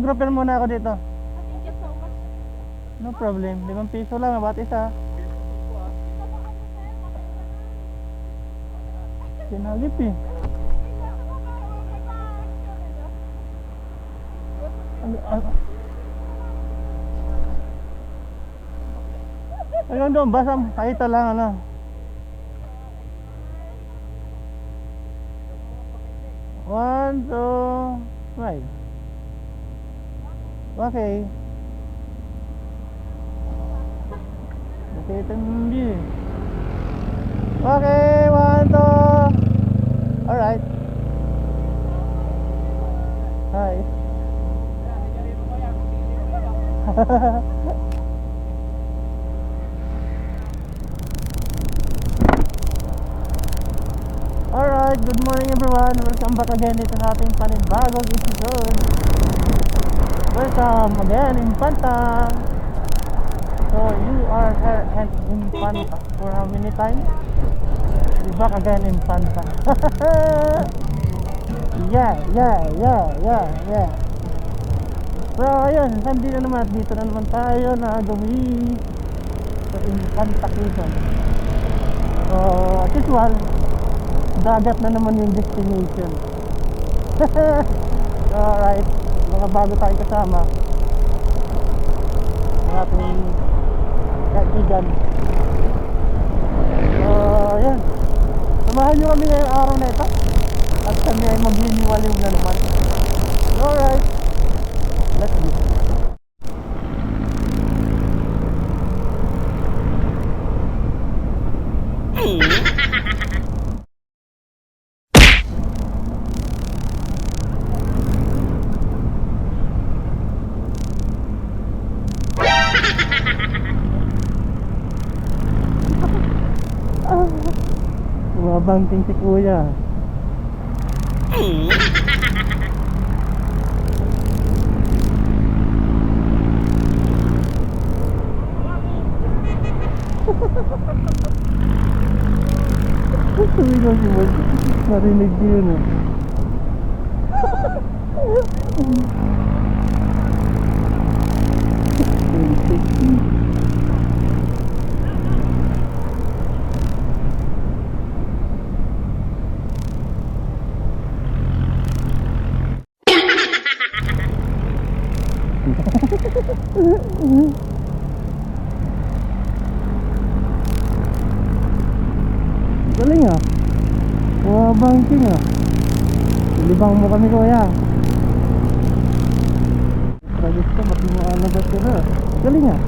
mag-repair muna ako dito. Thank you so much. No problem. 5 piso lang bawat isa. Sinagip eh. Ayun doon, basta kahit lang ano. One, two, right. Okay. Okay, tumbi. Okay, one, two. Alright. Hi. Alright, good morning everyone. Welcome back again dito sa ating panibagong episode. Welcome again in Panta. So you are here and in Panta for how many times? We're back again in Panta. Yeah. So ayun, nandito na naman, dito na naman tayo na gawin sa Infanta Quezon. So as usual, dagat na naman yung destination. Alright, mga bago tayo kasama ang ating kaibigan. So ayan, samahan nyo kami ngayong araw na ito at kami ay magliliwaliw na naman. Alright, let's go. Bumabangting si kuya. Sabi ko si Mod, narinig ko yun eh. Galing ah. Bangking ah. Libang mo kami kuya. Tragis ka, matimuan na ba sila? Galing ah.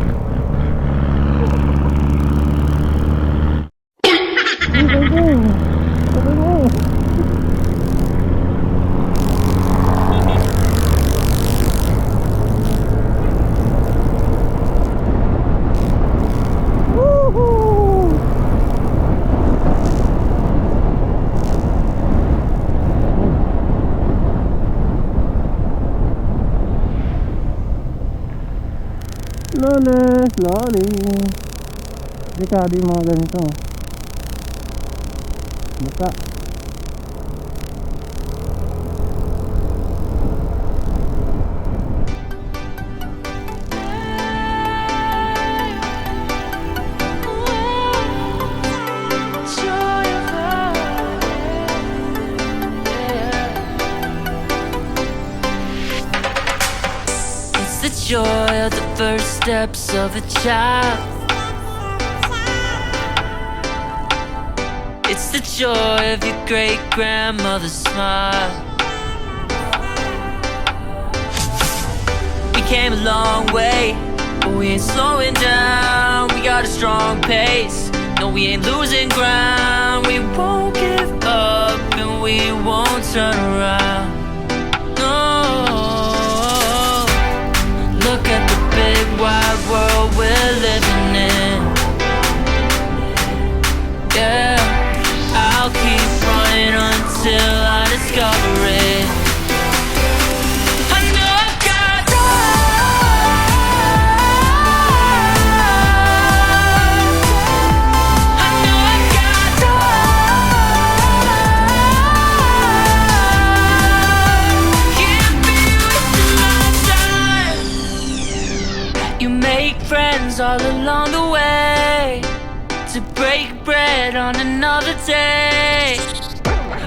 Galing. Galing. Slowly. Delikado yung mga ganito. Baka the joy of the first steps of a child. It's the joy of your great-grandmother's smile. We came a long way, but we ain't slowing down. We got a strong pace, no we ain't losing ground. We won't give up and we won't turn around. Look at the big wide world we're living in. Yeah, I'll keep running until I discover it. I know I've got I know I've got break bread on another day.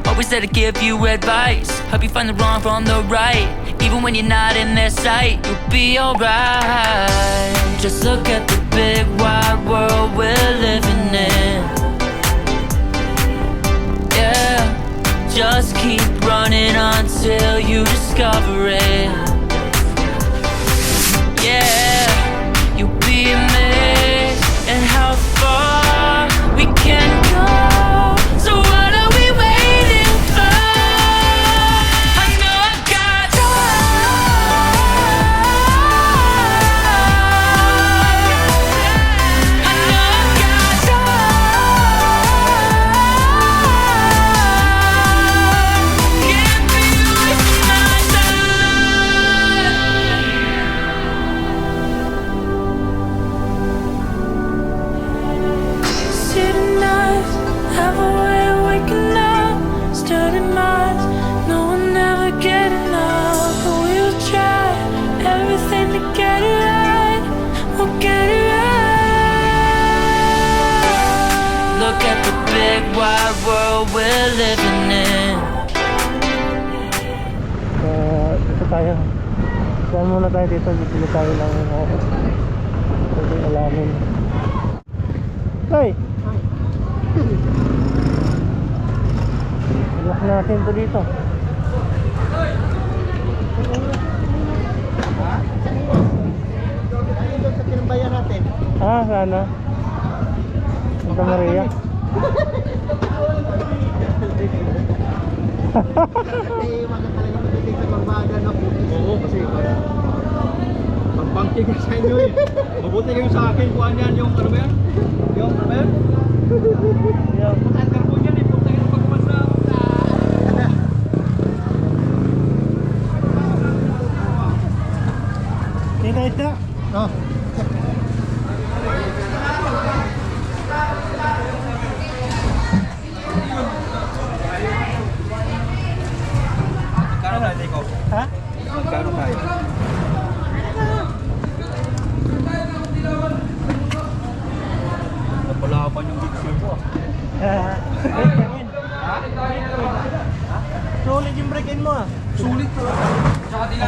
Always there to give you advice, help you find the wrong from the right. Even when you're not in their sight, you'll be alright. Just look at the big wide world we're living in. Yeah, just keep running until you discover it. Yeah, you'll be amazed at how far we can go. So what are we waiting for? I know I got I know I got can't be wasting my time. City nights have a way of waking up, starting minds, no one ever get enough. But we'll try everything to get it right. We'll get it right. Look at the big wide world we're living in. Dito tayo. Saan muna tayo dito? Dito tayo lang pwedeng alamin. Hoy! Lock natin to dito. Ayun sa kinambayan natin. Ah, sana. Santa Maria. Eh, wala talaga matitig sa pagbaga, no? Oo, kasi pag-banking ka sa inyo eh. Mabuti kayo sa akin, kuhaan yan yung ano ba yan? Yung ano ba yan? Yung Under po yan eh, punta kayo pagmasa. dito ito. Oh. Kano na ito? Ha? Kano tayo? Napalaban yung picture mo ah. Sulit yung break-in mo ah. Sulit to. Sa kanila.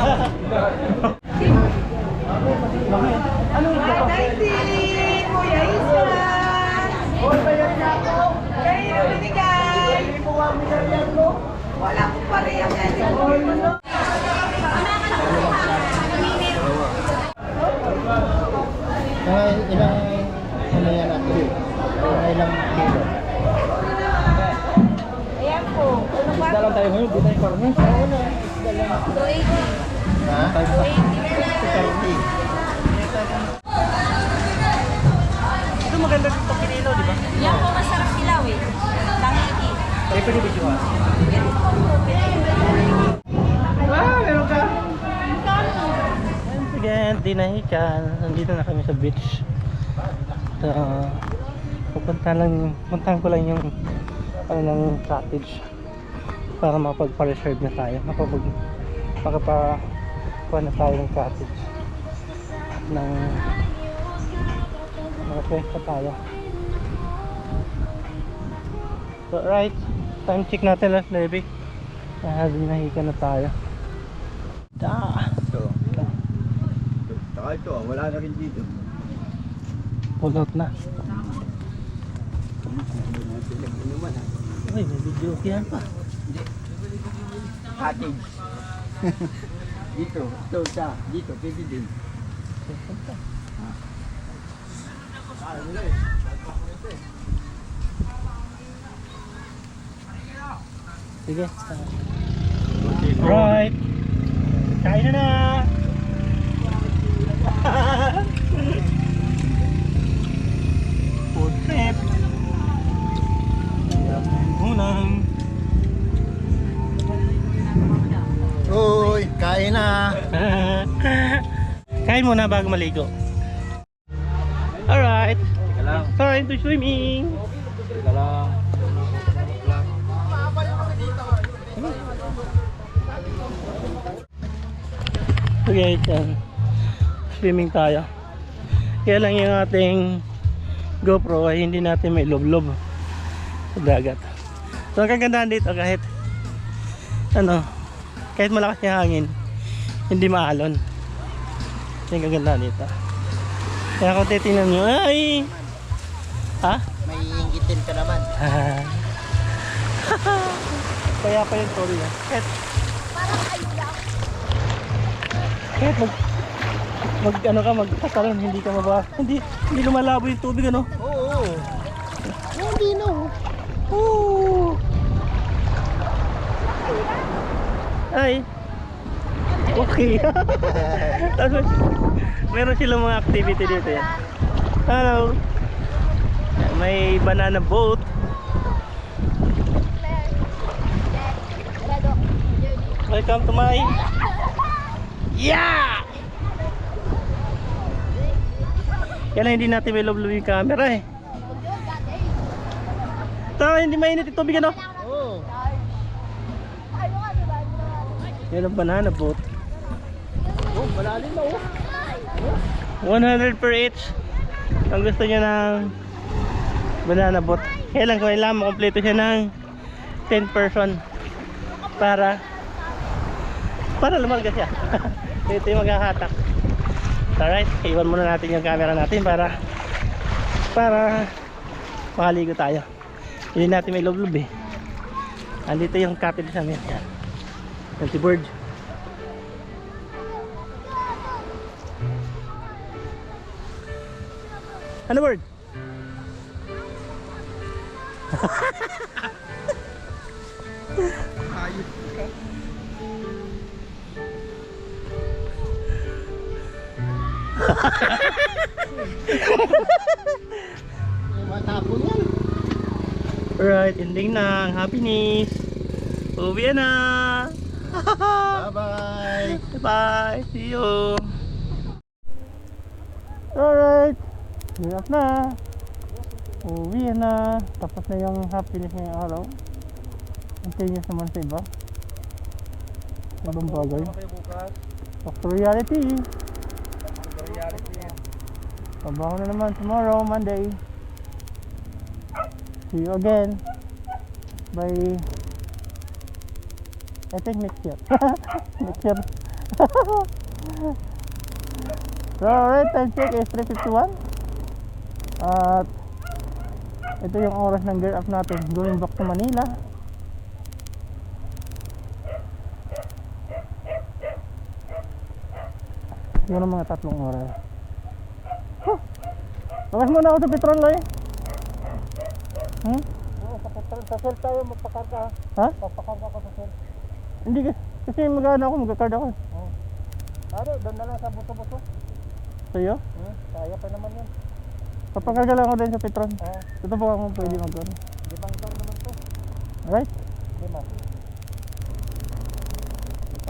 Ano ito? 19, Kuya Isan! Kayo na binigay! Wala ko pa rin ang Ilang ano yan natin? Ilang kilo? Ayan po. Ano ba? Dalang tayo ngayon, di tayo karne. Oo na. 280. Ha? 280. Ito maganda dito kinilo, di ba? Yan po masarap silaw eh. Tangi. Eh, pwede video ah. Meron ka? Once again, Dinahican. Nandito na kami sa beach. So, puntahan ko lang yung ano ng cottage para mapagpa-reserve na tayo. Makapakuha na tayo ng cottage ng makakwesta tayo. So, right. Time check natin last Levi. Dinahican na tayo. Ito. Saka ito, wala na rin dito. Pull out na. Uy, may video yan pa. Cottage. Dito, ito siya. Dito, pwede din. Sige. Right. Kain na na. Food trip. Unang. Uy, kain na. Kain muna bago maligo. Alright. Teka lang. Time to swimming. Teka lang. Okay, yan. Swimming tayo. Kaya lang yung ating GoPro ay hindi natin may loblob sa dagat. So ang kagandahan dito kahit kahit malakas yung hangin, hindi maalon. Yung kagandahan dito. Kaya kung titingnan nyo, ay! Ha? May inggitin ka naman. Kaya pa yung story niya. Kahit magtatalon, hindi ka hindi lumalabo yung tubig, ano? Oo. Hindi no. Oo. Ay. Okay. Tapos, meron silang mga activity dito yan. Hello. May banana boat. Welcome to my Kaya hindi natin may loblob yung camera eh. Tama, hindi mainit yung tubig, ano? Oo. Yan ang banana boat. Oh, malalim na oh. 100 per each. Ang gusto niya ng banana boat. Kailan makompleto siya ng 10 person para lumalga siya. Ito yung maghahatak. Alright, iwan muna natin yung camera natin para makaligo tayo. Hindi natin may loblob eh. Andito yung cottage namin. Yan. Yan si Bird. Ano Bird? Ayos ka. Matapon yan. Alright, ending na ang happiness. Uwi na. Bye-bye. Bye. See you. Alright. Hirap na. Uwi na. Tapos na yung happiness ngayong araw. Continuous naman sa iba. Ibang bagay. Back to reality. Trabaho na naman tomorrow, Monday. See you again by I think next year. Next year. So alright, time check is 3:51. At ito yung oras ng gear up natin going back to Manila. Yun ang mga 3 oras. Labas muna ako sa petrol eh. Oo, sa cell tayo magpakarga. Ha? Magpakarga ko sa cell. Hindi kasi magana ako, magka-card ako. Ano, doon na lang sa buto-buto. Sa'yo? Kaya pa naman yun. Papakarga lang ako din sa Petron. Oo. Ito po ako pwede mag-ano. 5 bar naman to. Alright?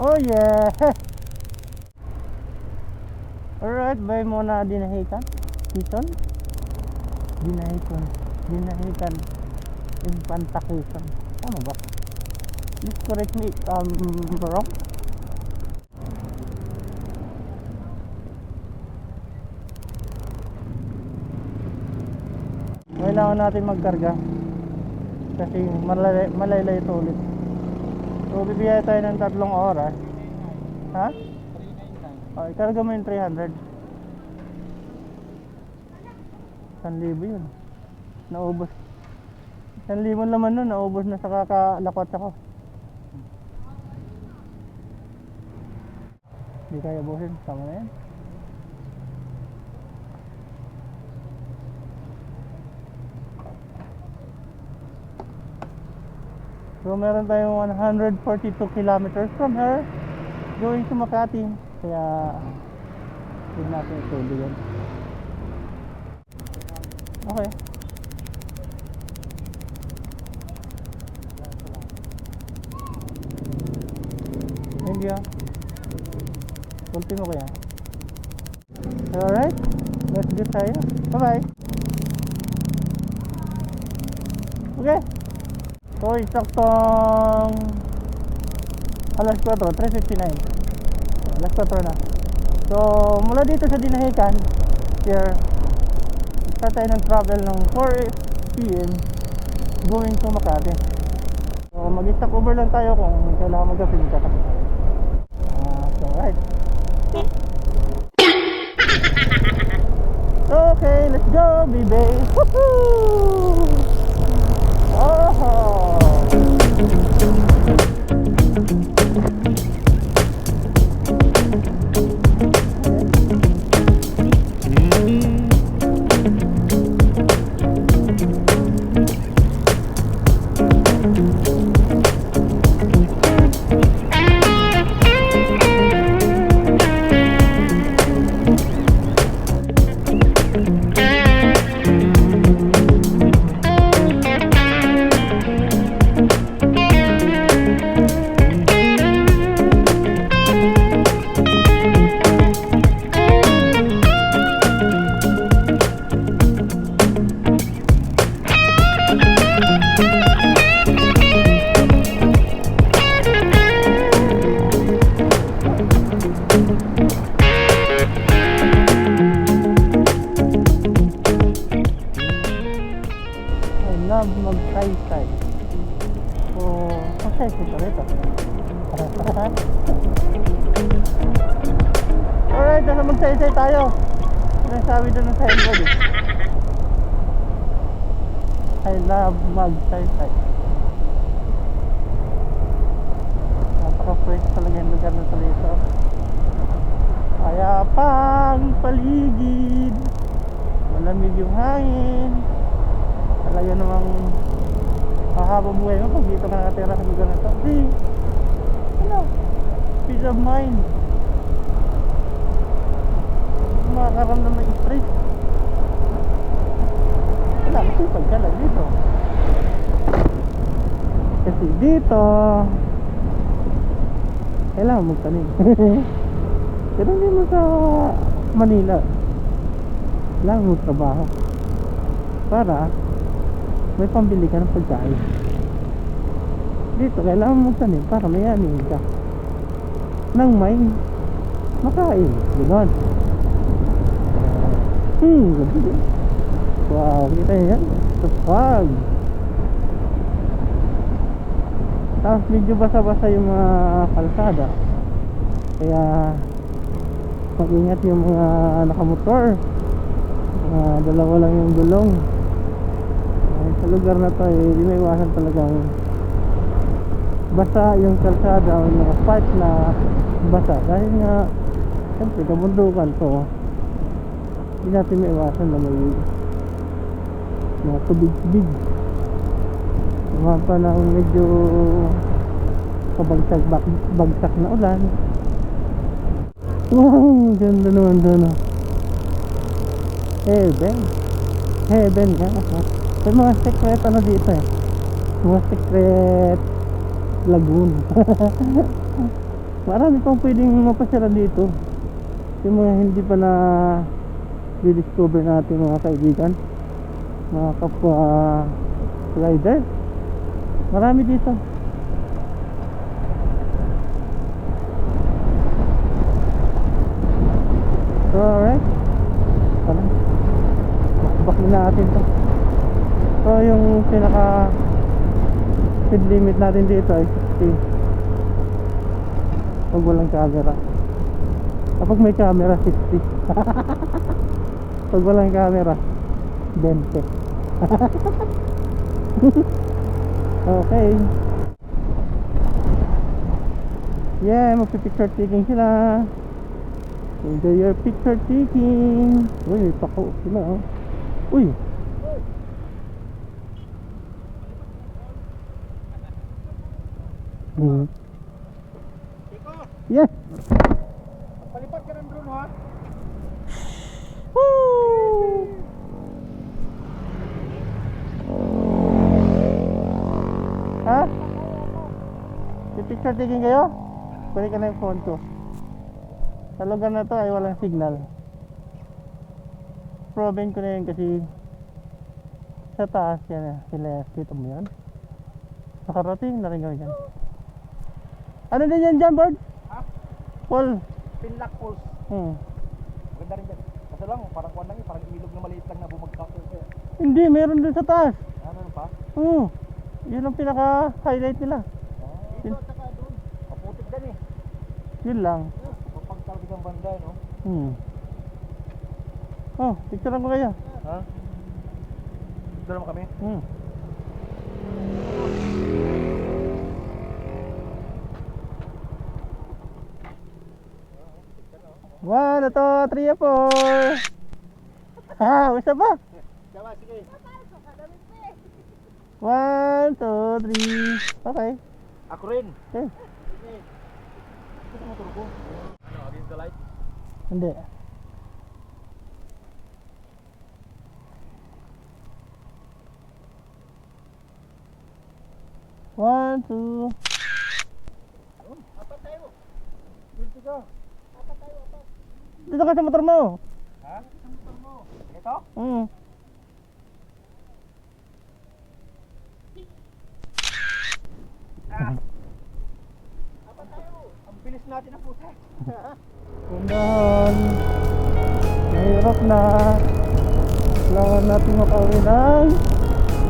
5. Oh yeah! Alright, bye muna dinahikan. Hiton? Dinahikan. Yung pantakisan. Tama ba? Please correct me if I'm wrong. Kailangan natin magkarga kasi malaylay ito ulit. So bibigay tayo ng 3 oras. Ha? 399. O, ikarga mo yung 300. 1,000 yun. Naubos. 1,000 laman nun, naubos na sa kakalakwat ako. Hindi kaya buhin, sama na yan. So meron tayong 142 kilometers from here going to Makati. Kaya hindi natin ituloy yan. Okay. Thank you. Kulti mo kaya. Alright. Let's go tayo. Bye-bye. Okay. So, eksaktong alas 4, 3:59. Alas 4 na. So, mula dito sa Dinahican, here, Start tayo ng travel ng 4 PM going to Makati. So mag-stop over lang tayo kung kailangan mag-film ka. So right. Okay, let's go, baby. Woohoo! Oh! Mag-try-try. So, masaya pa rito. Alright, nasa mag-try-try tayo. Sinasabi doon sa signboard eh. I love mag-try-try. Napaka-fresh talaga yung lugar na dito. Kaya pang paligid, malamig yung hangin. Talaga namang makakaba buhay mo pag dito ka nakatira sa lugar na ito. Kasi, ano, peace of mind. Makakaramdam ng stress. Wala, masipag ka lang dito. Kasi dito, kailangan magtanim. Pero hindi mo sa Manila, kailangan mo trabaho para may pambili ka ng pagkain. Dito kailangan mo magtanim para may anin ka nang may makain. Gano'n. Gabi. Wow, kita nyo yan? Tapag. Tapos medyo basa-basa yung mga kalsada. Kaya mag-ingat yung mga nakamotor. Dalawa lang yung gulong. Sa lugar na to hindi may iwasan talagang basa yung kalsada o mga part na basa dahil nga siyempre kabundukan to, hindi natin may iwasan na may mga tubig-tubig, mga pa ng medyo pabagsak na ulan. Wow, ganda naman doon. Heaven nga. May mga secret ano dito eh. Mga secret lagoon. Marami pang pwedeng mapasyalan dito. Yung mga hindi pa na di-discover natin mga kaibigan, mga kapwa rider. Marami dito. So alright, bakbakin natin to. So yung pinaka speed limit natin dito ay 60 pag walang camera. Kapag may camera 60 pag walang camera 20. Okay. Yeah, magpipicture taking sila. Enjoy your picture taking. Uy, may pako sila oh. Uy, yes. Palipat ka ng drone ha. Woo! Ha? Picture taking kayo? Pwede ka na yung phone ko. Sa lugar na to ay walang signal. Proven ko na yun kasi sa taas yan sila. Dito mo yan. Nakarating na rin kami dyan. Ano din yan dyan, Bird? Ha? Paul. Pinlock Falls. Ganda rin dyan. Ano lang, parang kuwan lang yun, parang ilog na maliit lang na bumagsak. Hindi, meron dun sa taas. Ano pa? Oo. Yun ang pinaka-highlight nila. Dito, saka doon. Maputik din eh. Yun lang. Kapag ang banda, no? Oh, picturean ko kayo. Ha? Dito naman kami. One, two, three, four. Isa ba? Diba, sige. One, two, three. Okay. Ako rin. Okay. Ito motor ko. Ano, against the light? Hindi. One, two. Apat tayo. Dito ka. Dito ka sa motor mo. Ha? Sa motor mo. Ito? Apat tayo. Ang bilis natin ang puta. Kundahan. Mahirap na. Kailangan natin makauwi ng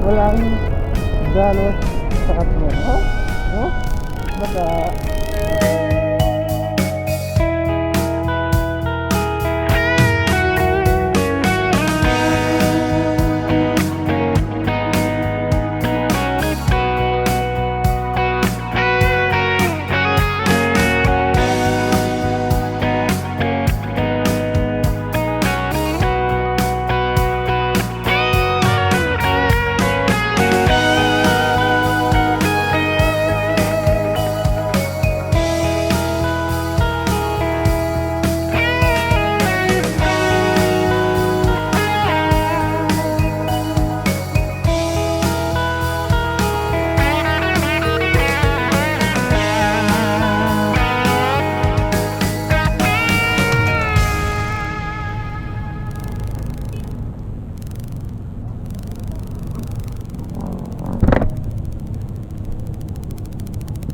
walang galos sa katulad. Oh? Baka.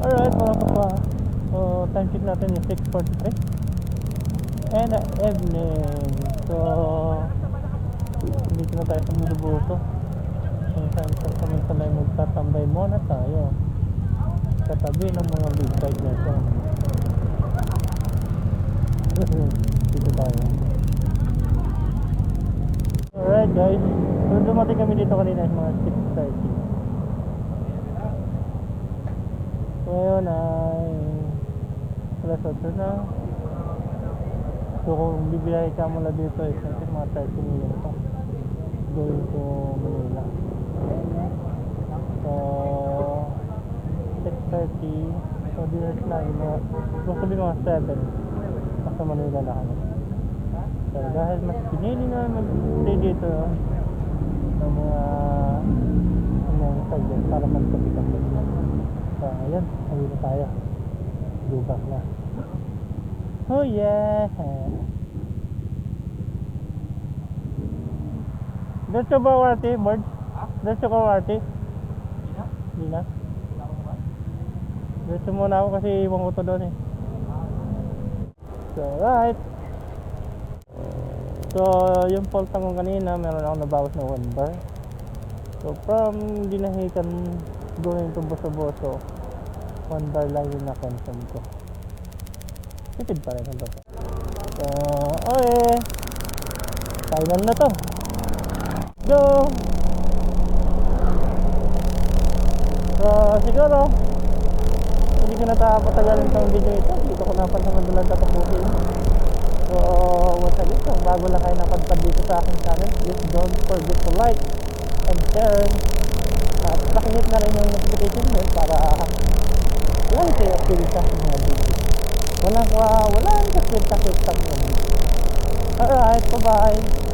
Alright mga kapwa, so time check natin yung 6:43 and evening. So dito na tayo sa Mudubuso. Samantala magtatambay muna tayo katabi ng mga big bike na ito. Dito tayo. Alright guys, so dumating kami dito kanina mga 6:30. Ngayon ay alas 8 na. So kung bibiyahe ka mula dito ay mga 30 minutes going to Manila. So 6:30. So dinner na kung sabi mga 7 nasa Manila na kami. So dahil mas pinili na mag-stay dito ng mga saglit para magkabi-kabi. So, ayan, ayun na tayo. Lubak na. Oh yeah! Diretso ba Warte, Bird? Diretso ka Warte? Hindi na? Diretso muna ako kasi iwan ko to doon eh. So, right. So, yung poltang ko kanina, meron akong nabawas na 1 bar. So, from Dinahican going to Boso-Boso, 1 bar lang yung na-consume ko. Tipid pa rin ang bata. So, okay. Final na to. Go! So, siguro, hindi ko natapatagalin itong video ito. Dito ko napan sa madulang tatapusin. So, once again, kung bago lang kayo napadpad dito sa aking channel, please don't forget to like and share. At pakihit na rin yung notification bell para walang kayo update sa aking mga video. Walang kaswit-kaswit sa mga video. Alright, bye-bye!